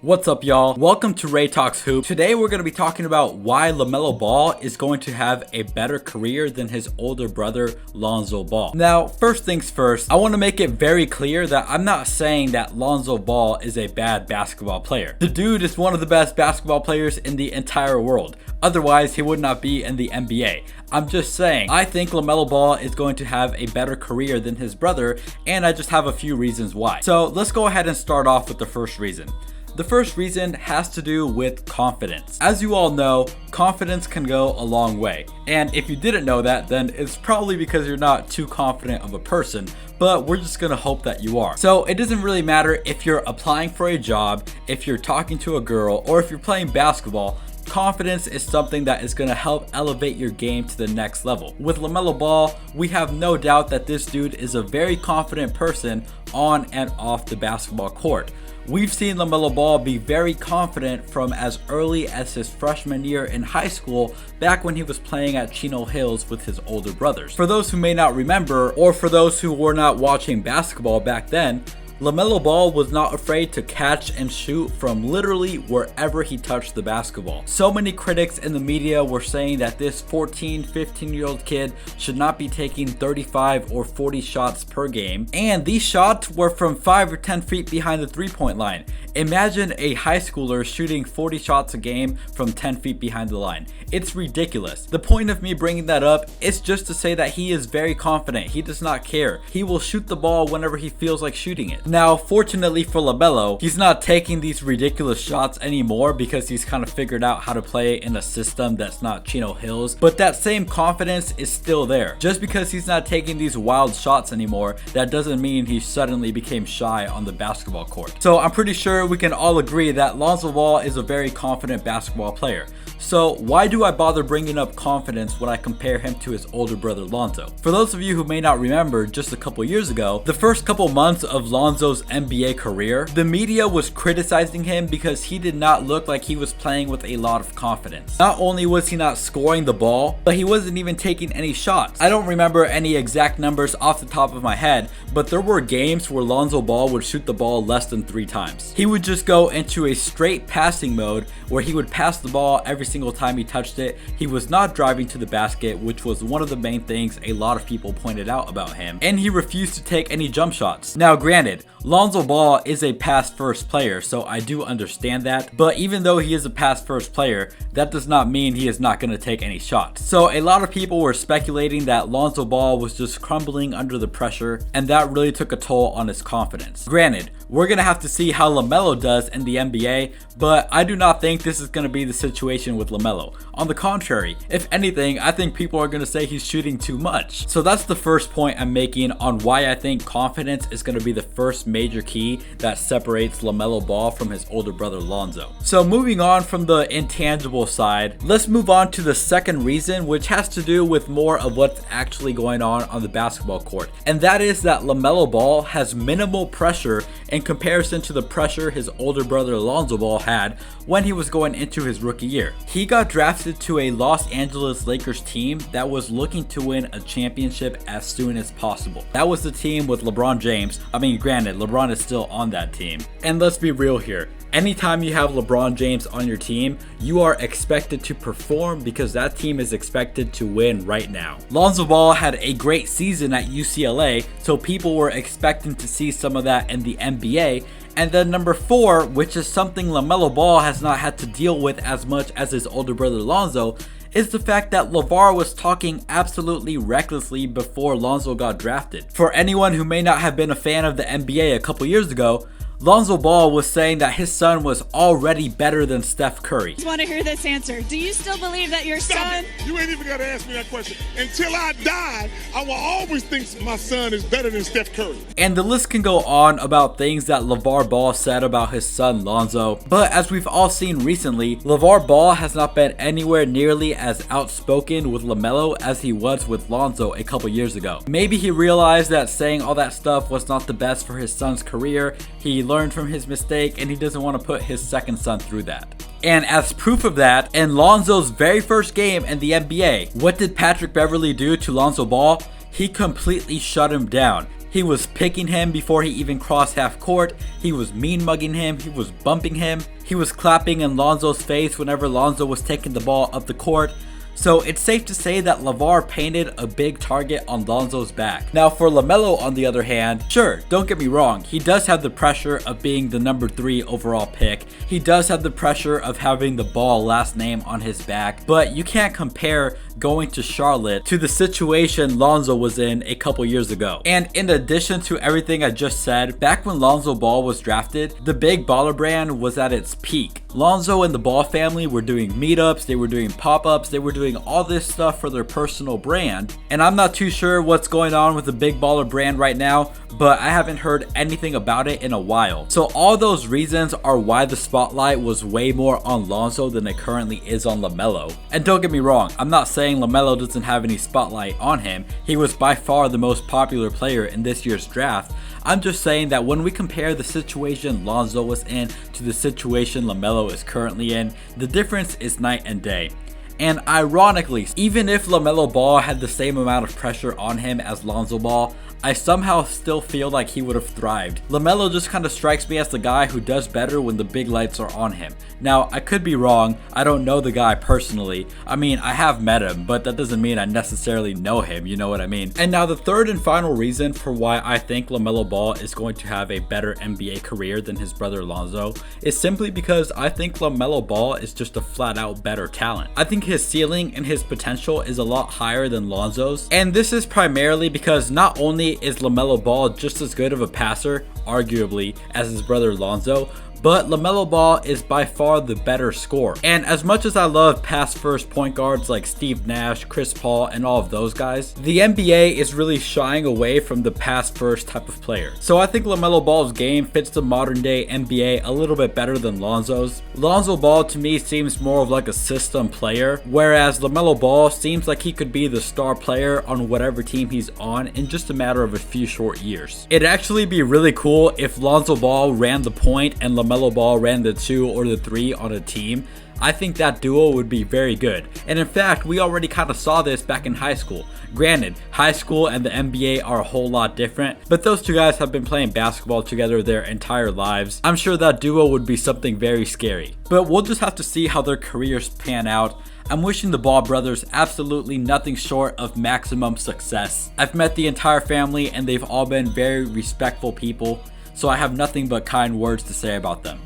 What's up, y'all? Welcome to Ray Talks Hoop. Today we're going to be talking about why LaMelo Ball is going to have a better career than his older brother Lonzo Ball. Now, first things first, I want to make it very clear that I'm not saying that Lonzo Ball is a bad basketball player. The dude is one of the best basketball players in the entire world. Otherwise, he would not be in the NBA. I'm just saying, I think LaMelo Ball is going to have a better career than his brother, and I just have a few reasons why. So let's go ahead and start off with the first reason. The first reason has to do with confidence. As you all know, confidence can go a long way. And if you didn't know that, then it's probably because you're not too confident of a person, but we're just gonna hope that you are. So it doesn't really matter if you're applying for a job, if you're talking to a girl, or if you're playing basketball. Confidence is something that is going to help elevate your game to the next level. With LaMelo Ball, we have no doubt that this dude is a very confident person on and off the basketball court. We've seen LaMelo Ball be very confident from as early as his freshman year in high school, back when he was playing at Chino Hills with his older brothers. For those who may not remember, or for those who were not watching basketball back then, LaMelo Ball was not afraid to catch and shoot from literally wherever he touched the basketball. So many critics in the media were saying that this 14, 15-year-old kid should not be taking 35 or 40 shots per game, and these shots were from 5 or 10 feet behind the three-point line. Imagine a high schooler shooting 40 shots a game from 10 feet behind the line. It's ridiculous. The point of me bringing that up is just to say that he is very confident. He does not care. He will shoot the ball whenever he feels like shooting it. Now, fortunately for LaMelo, he's not taking these ridiculous shots anymore because he's kind of figured out how to play in a system that's not Chino Hills, but that same confidence is still there. Just because he's not taking these wild shots anymore, that doesn't mean he suddenly became shy on the basketball court. So I'm pretty sure we can all agree that Lonzo Ball is a very confident basketball player. So why do I bother bringing up confidence when I compare him to his older brother Lonzo? For those of you who may not remember, just a couple years ago, the first couple months of Lonzo's NBA career, the media was criticizing him because he did not look like he was playing with a lot of confidence. Not only was he not scoring the ball, but he wasn't even taking any shots. I don't remember any exact numbers off the top of my head, but there were games where Lonzo Ball would shoot the ball less than 3 times. He would just go into a straight passing mode where he would pass the ball every single time he touched it. He was not driving to the basket, which was one of the main things a lot of people pointed out about him, and he refused to take any jump shots. Now granted, Lonzo Ball is a pass first player, so I do understand that, but even though he is a pass first player, that does not mean he is not going to take any shots. So a lot of people were speculating that Lonzo Ball was just crumbling under the pressure, and that really took a toll on his confidence. Granted, we're going to have to see how LaMelo does in the NBA, but I do not think this is going to be the situation with LaMelo. On the contrary, if anything, I think people are going to say he's shooting too much. So that's the first point I'm making on why I think confidence is going to be the first major key that separates LaMelo Ball from his older brother Lonzo. So moving on from the intangible side, let's move on to the second reason, which has to do with more of what's actually going on the basketball court. And that is that LaMelo Ball has minimal pressure in comparison to the pressure his older brother Lonzo Ball had when he was going into his rookie year. He got drafted to a Los Angeles Lakers team that was looking to win a championship as soon as possible. That was the team with LeBron James. I mean, granted, LeBron is still on that team. And let's be real here. Anytime you have LeBron James on your team, you are expected to perform because that team is expected to win right now. Lonzo Ball had a great season at UCLA, so people were expecting to see some of that in the NBA. And then number 4, which is something LaMelo Ball has not had to deal with as much as his older brother Lonzo, is the fact that Lavar was talking absolutely recklessly before Lonzo got drafted. For anyone who may not have been a fan of the NBA a couple years ago, Lonzo Ball was saying that his son was already better than Steph Curry. I just want to hear this answer. Do you still believe that your son... You ain't even got to ask me that question. Until I die, I will always think my son is better than Steph Curry. And the list can go on about things that Lavar Ball said about his son Lonzo, but as we've all seen recently, Lavar Ball has not been anywhere nearly as outspoken with LaMelo as he was with Lonzo a couple years ago. Maybe he realized that saying all that stuff was not the best for his son's career. He learned from his mistake and he doesn't want to put his second son through that. And as proof of that, in Lonzo's very first game in the NBA, what did Patrick Beverley do to Lonzo Ball? He completely shut him down. He He was picking him before he even crossed half court. He was mean mugging him. He was bumping him. He was clapping in Lonzo's face whenever Lonzo was taking the ball up the court. So it's safe to say that Lavar painted a big target on Lonzo's back. Now for LaMelo on the other hand, sure, don't get me wrong, he does have the pressure of being the number 3 overall pick. He does have the pressure of having the Ball last name on his back, but you can't compare going to Charlotte to the situation Lonzo was in a couple years ago. And in addition to everything I just said, back when Lonzo Ball was drafted, the Big Baller brand was at its peak. Lonzo and the Ball family were doing meetups, they were doing pop-ups, they were doing all this stuff for their personal brand. And I'm not too sure what's going on with the Big Baller brand right now, but I haven't heard anything about it in a while. So all those reasons are why the spotlight was way more on Lonzo than it currently is on LaMelo. And don't get me wrong, I'm not saying LaMelo doesn't have any spotlight on him. He was by far the most popular player in this year's draft. I'm just saying that when we compare the situation Lonzo was in to the situation LaMelo is currently in, the difference is night and day. And ironically, even if LaMelo Ball had the same amount of pressure on him as Lonzo Ball, I somehow still feel like he would have thrived. LaMelo just kind of strikes me as the guy who does better when the big lights are on him. Now, I could be wrong. I don't know the guy personally. I mean, I have met him, but that doesn't mean I necessarily know him, you know what I mean? And now the third and final reason for why I think LaMelo Ball is going to have a better NBA career than his brother Lonzo is simply because I think LaMelo Ball is just a flat out better talent. I think his ceiling and his potential is a lot higher than Lonzo's. And this is primarily because not only is LaMelo Ball just as good of a passer, arguably, as his brother Lonzo, but LaMelo Ball is by far the better scorer. And as much as I love pass-first point guards like Steve Nash, Chris Paul, and all of those guys, the NBA is really shying away from the pass-first type of player. So I think LaMelo Ball's game fits the modern-day NBA a little bit better than Lonzo's. Lonzo Ball to me seems more of like a system player, whereas LaMelo Ball seems like he could be the star player on whatever team he's on in just a matter of a few short years. It'd actually be really cool if Lonzo Ball ran the point and LaMelo Ball ran the 2 or the 3 on a team. I think that duo would be very good. And in fact, we already kind of saw this back in high school. Granted, high school and the NBA are a whole lot different, but those two guys have been playing basketball together their entire lives. I'm sure that duo would be something very scary. But we'll just have to see how their careers pan out. I'm wishing the Ball brothers absolutely nothing short of maximum success. I've met the entire family and they've all been very respectful people, so I have nothing but kind words to say about them.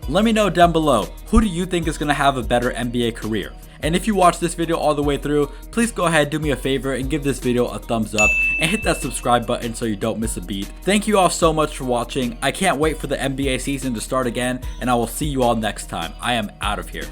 Let me know down below, who do you think is going to have a better NBA career? And if you watched this video all the way through, please go ahead, do me a favor and give this video a thumbs up and hit that subscribe button so you don't miss a beat. Thank you all so much for watching. I can't wait for the NBA season to start again, and I will see you all next time. I am out of here.